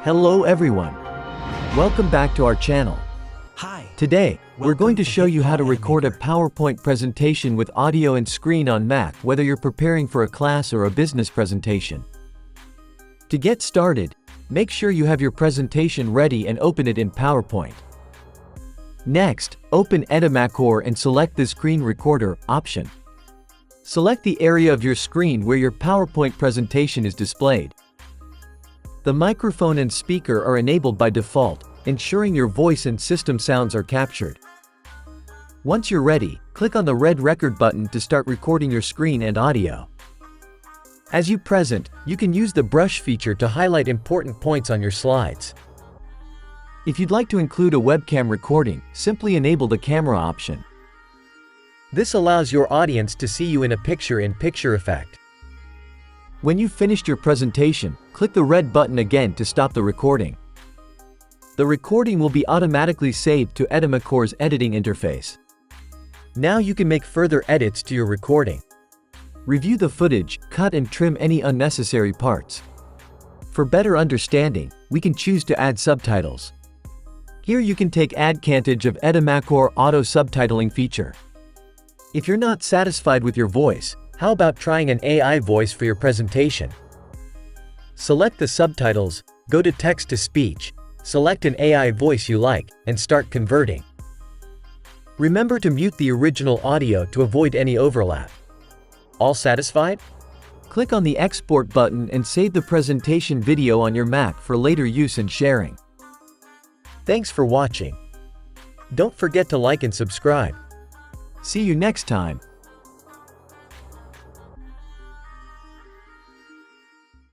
Hello everyone. Welcome back to our channel. Hi. Today, we're going to show you how to HitPaw record a Edimakor. PowerPoint presentation with audio and screen on Mac, whether you're preparing for a class or a business presentation. To get started, make sure you have your presentation ready and open it in PowerPoint. Next, open Edimakor and select the Screen Recorder option. Select the area of your screen where your PowerPoint presentation is displayed. The microphone and speaker are enabled by default, ensuring your voice and system sounds are captured. Once you're ready, click on the red record button to start recording your screen and audio. As you present, you can use the brush feature to highlight important points on your slides. If you'd like to include a webcam recording, simply enable the camera option. This allows your audience to see you in a picture-in-picture effect. When you've finished your presentation, click the red button again to stop the recording. The recording will be automatically saved to Edimakor's editing interface. Now you can make further edits to your recording. Review the footage, cut and trim any unnecessary parts. For better understanding, we can choose to add subtitles. Here you can take advantage of Edimakor auto subtitling feature. If you're not satisfied with your voice, how about trying an AI voice for your presentation? Select the subtitles, go to text-to-speech, select an AI voice you like, and start converting. Remember to mute the original audio to avoid any overlap. All satisfied? Click on the Export button and save the presentation video on your Mac for later use and sharing. Thanks for watching. Don't forget to like and subscribe. See you next time.